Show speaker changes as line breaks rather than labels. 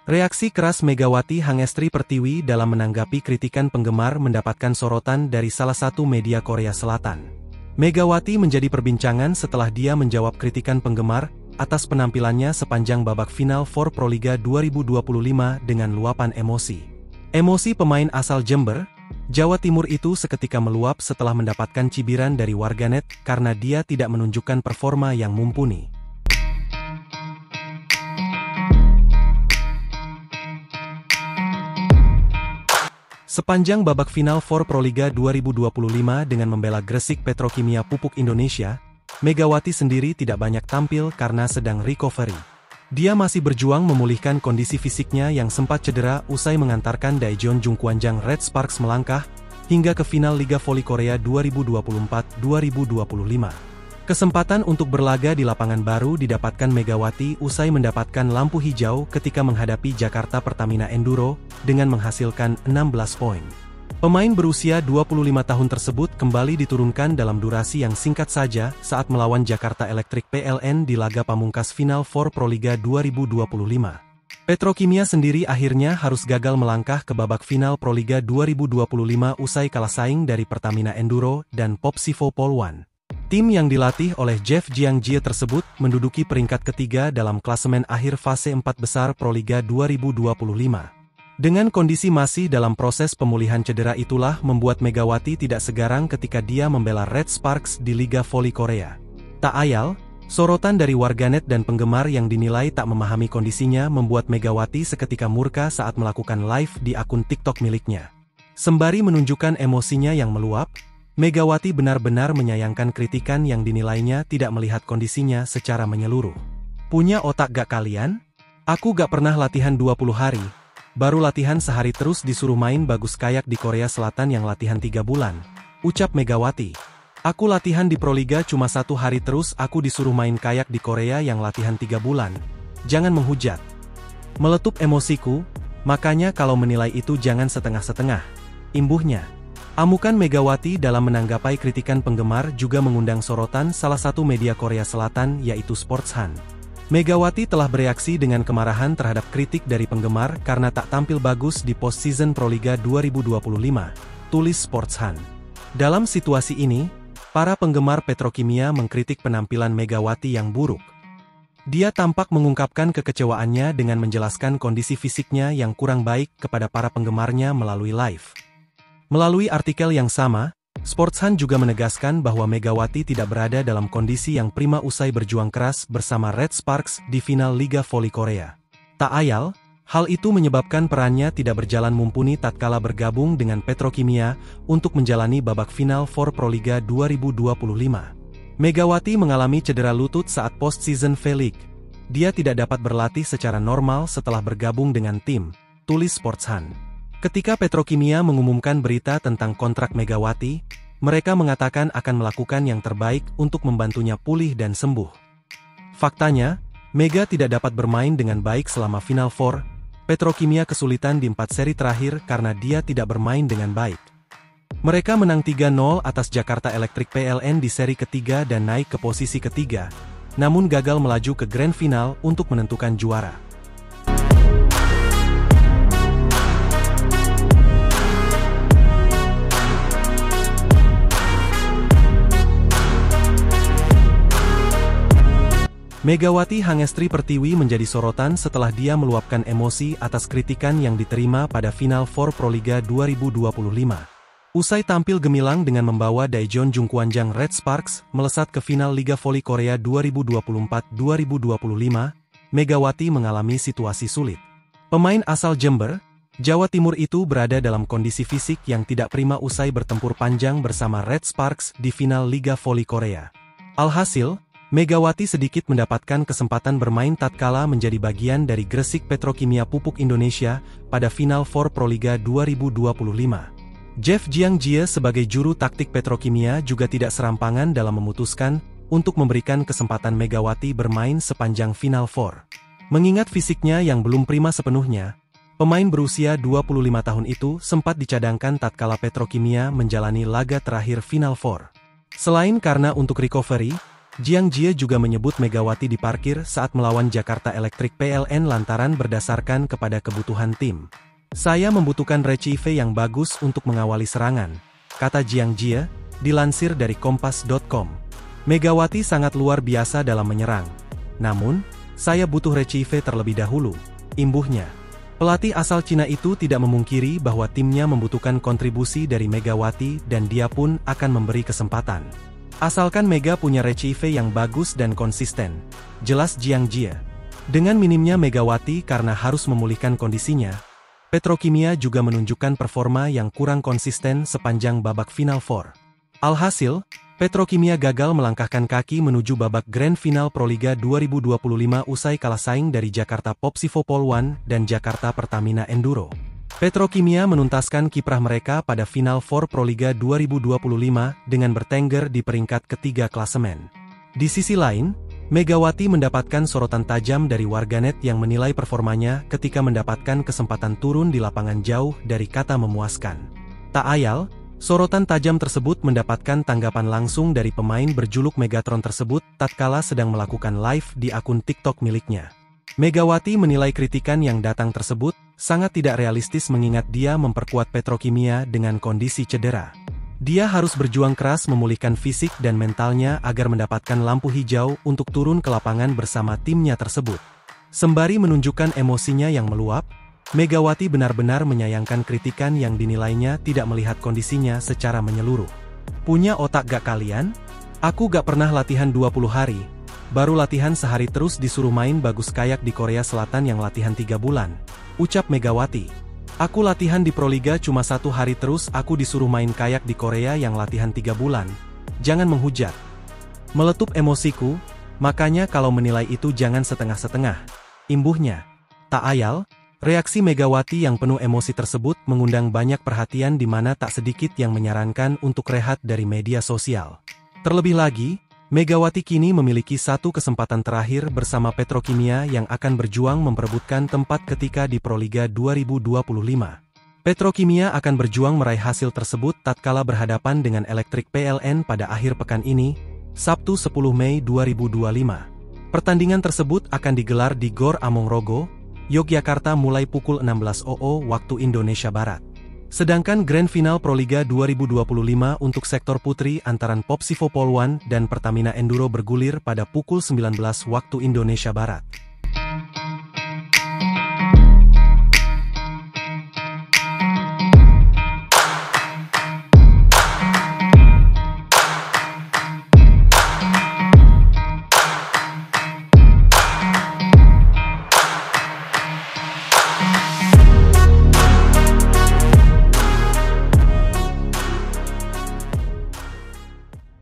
Reaksi keras Megawati Hangestri Pertiwi dalam menanggapi kritikan penggemar mendapatkan sorotan dari salah satu media Korea Selatan. Megawati menjadi perbincangan setelah dia menjawab kritikan penggemar atas penampilannya sepanjang babak final for Proliga 2025 dengan luapan emosi. Emosi pemain asal Jember, Jawa Timur itu seketika meluap setelah mendapatkan cibiran dari warganet karena dia tidak menunjukkan performa yang mumpuni. Sepanjang babak final for Proliga 2025 dengan membela Gresik Petrokimia Pupuk Indonesia, Megawati sendiri tidak banyak tampil karena sedang recovery. Dia masih berjuang memulihkan kondisi fisiknya yang sempat cedera usai mengantarkan Daejeon Jungkwanjang Red Sparks melangkah hingga ke final Liga Voli Korea 2024-2025. Kesempatan untuk berlaga di lapangan baru didapatkan Megawati usai mendapatkan lampu hijau ketika menghadapi Jakarta Pertamina Enduro dengan menghasilkan 16 poin. Pemain berusia 25 tahun tersebut kembali diturunkan dalam durasi yang singkat saja saat melawan Jakarta Electric PLN di laga pamungkas final for Proliga 2025. Petrokimia sendiri akhirnya harus gagal melangkah ke babak final Proliga 2025 usai kalah saing dari Pertamina Enduro dan Popsivo Polwan. Tim yang dilatih oleh Jeff Jiangjie tersebut menduduki peringkat ketiga dalam klasemen akhir fase 4 besar Proliga 2025. Dengan kondisi masih dalam proses pemulihan cedera itulah membuat Megawati tidak segarang ketika dia membela Red Sparks di Liga Voli Korea. Tak ayal, sorotan dari warganet dan penggemar yang dinilai tak memahami kondisinya membuat Megawati seketika murka saat melakukan live di akun TikTok miliknya. Sembari menunjukkan emosinya yang meluap, Megawati benar-benar menyayangkan kritikan yang dinilainya tidak melihat kondisinya secara menyeluruh. Punya otak gak kalian? Aku gak pernah latihan 20 hari. Baru latihan sehari terus disuruh main bagus kayak di Korea Selatan yang latihan 3 bulan. Ucap Megawati. Aku latihan di Proliga cuma 1 hari terus aku disuruh main kayak di Korea yang latihan 3 bulan. Jangan menghujat. Meletup emosiku, makanya kalau menilai itu jangan setengah-setengah. Imbuhnya. Amukan Megawati dalam menanggapi kritikan penggemar juga mengundang sorotan salah satu media Korea Selatan yaitu Sportsan. Megawati telah bereaksi dengan kemarahan terhadap kritik dari penggemar karena tak tampil bagus di post-season Proliga 2025, tulis Sportsan. Dalam situasi ini, para penggemar Petrokimia mengkritik penampilan Megawati yang buruk. Dia tampak mengungkapkan kekecewaannya dengan menjelaskan kondisi fisiknya yang kurang baik kepada para penggemarnya melalui live. Melalui artikel yang sama, Sportsan juga menegaskan bahwa Megawati tidak berada dalam kondisi yang prima usai berjuang keras bersama Red Sparks di final Liga Voli Korea. Tak ayal, hal itu menyebabkan perannya tidak berjalan mumpuni tatkala bergabung dengan Petrokimia untuk menjalani babak final for Proliga 2025. Megawati mengalami cedera lutut saat post-season V-League. Dia tidak dapat berlatih secara normal setelah bergabung dengan tim, tulis Sportsan. Ketika Petrokimia mengumumkan berita tentang kontrak Megawati, mereka mengatakan akan melakukan yang terbaik untuk membantunya pulih dan sembuh. Faktanya, Mega tidak dapat bermain dengan baik selama Final Four. Petrokimia kesulitan di 4 seri terakhir karena dia tidak bermain dengan baik. Mereka menang 3-0 atas Jakarta Electric PLN di seri ketiga dan naik ke posisi ketiga, namun gagal melaju ke Grand Final untuk menentukan juara. Megawati Hangestri Pertiwi menjadi sorotan setelah dia meluapkan emosi atas kritikan yang diterima pada final for Proliga 2025. Usai tampil gemilang dengan membawa Daejeon Jungkwanjang Red Sparks melesat ke final Liga Voli Korea 2024-2025, Megawati mengalami situasi sulit. Pemain asal Jember, Jawa Timur itu berada dalam kondisi fisik yang tidak prima usai bertempur panjang bersama Red Sparks di final Liga Voli Korea. Alhasil, Megawati sedikit mendapatkan kesempatan bermain tatkala menjadi bagian dari Gresik Petrokimia Pupuk Indonesia pada final for Proliga 2025. Jeff Jiangjie sebagai juru taktik Petrokimia juga tidak serampangan dalam memutuskan untuk memberikan kesempatan Megawati bermain sepanjang final four. Mengingat fisiknya yang belum prima sepenuhnya, pemain berusia 25 tahun itu sempat dicadangkan tatkala Petrokimia menjalani laga terakhir final four. Selain karena untuk recovery, Jiang Jie juga menyebut Megawati diparkir saat melawan Jakarta Electric PLN lantaran berdasarkan kepada kebutuhan tim. Saya membutuhkan Recife yang bagus untuk mengawali serangan, kata Jiang Jie, dilansir dari kompas.com. Megawati sangat luar biasa dalam menyerang. Namun, saya butuh Recife terlebih dahulu, imbuhnya. Pelatih asal Cina itu tidak memungkiri bahwa timnya membutuhkan kontribusi dari Megawati dan dia pun akan memberi kesempatan. Asalkan Mega punya Recife yang bagus dan konsisten, jelas Jiang Jie. Dengan minimnya Megawati karena harus memulihkan kondisinya, Petrokimia juga menunjukkan performa yang kurang konsisten sepanjang babak Final Four. Alhasil, Petrokimia gagal melangkahkan kaki menuju babak Grand Final Proliga 2025 usai kalah saing dari Jakarta Popsivo Poluan dan Jakarta Pertamina Enduro. Petrokimia menuntaskan kiprah mereka pada Final Four Proliga 2025 dengan bertengger di peringkat ketiga klasemen. Di sisi lain, Megawati mendapatkan sorotan tajam dari warganet yang menilai performanya ketika mendapatkan kesempatan turun di lapangan jauh dari kata memuaskan. Tak ayal, sorotan tajam tersebut mendapatkan tanggapan langsung dari pemain berjuluk Megatron tersebut tatkala sedang melakukan live di akun TikTok miliknya. Megawati menilai kritikan yang datang tersebut sangat tidak realistis mengingat dia memperkuat Petrokimia dengan kondisi cedera. Dia harus berjuang keras memulihkan fisik dan mentalnya agar mendapatkan lampu hijau untuk turun ke lapangan bersama timnya tersebut. Sembari menunjukkan emosinya yang meluap, Megawati benar-benar menyayangkan kritikan yang dinilainya tidak melihat kondisinya secara menyeluruh. Punya otak gak kalian? Aku gak pernah latihan 20 hari. Baru latihan sehari terus disuruh main bagus kayak di Korea Selatan yang latihan 3 bulan. Ucap Megawati. Aku latihan di Proliga cuma 1 hari terus aku disuruh main kayak di Korea yang latihan 3 bulan. Jangan menghujat. Meletup emosiku, makanya kalau menilai itu jangan setengah-setengah. Imbuhnya. Tak ayal, reaksi Megawati yang penuh emosi tersebut mengundang banyak perhatian di mana tak sedikit yang menyarankan untuk rehat dari media sosial. Terlebih lagi, Megawati kini memiliki satu kesempatan terakhir bersama Petrokimia yang akan berjuang memperebutkan tempat ketika di Proliga 2025. Petrokimia akan berjuang meraih hasil tersebut tatkala berhadapan dengan Electric PLN pada akhir pekan ini, Sabtu 10 Mei 2025. Pertandingan tersebut akan digelar di Gor Amongrogo, Yogyakarta mulai pukul 16.00 waktu Indonesia Barat. Sedangkan Grand Final Proliga 2025 untuk sektor putri antaran Popsivo Poluan dan Pertamina Enduro bergulir pada pukul 19 waktu Indonesia Barat.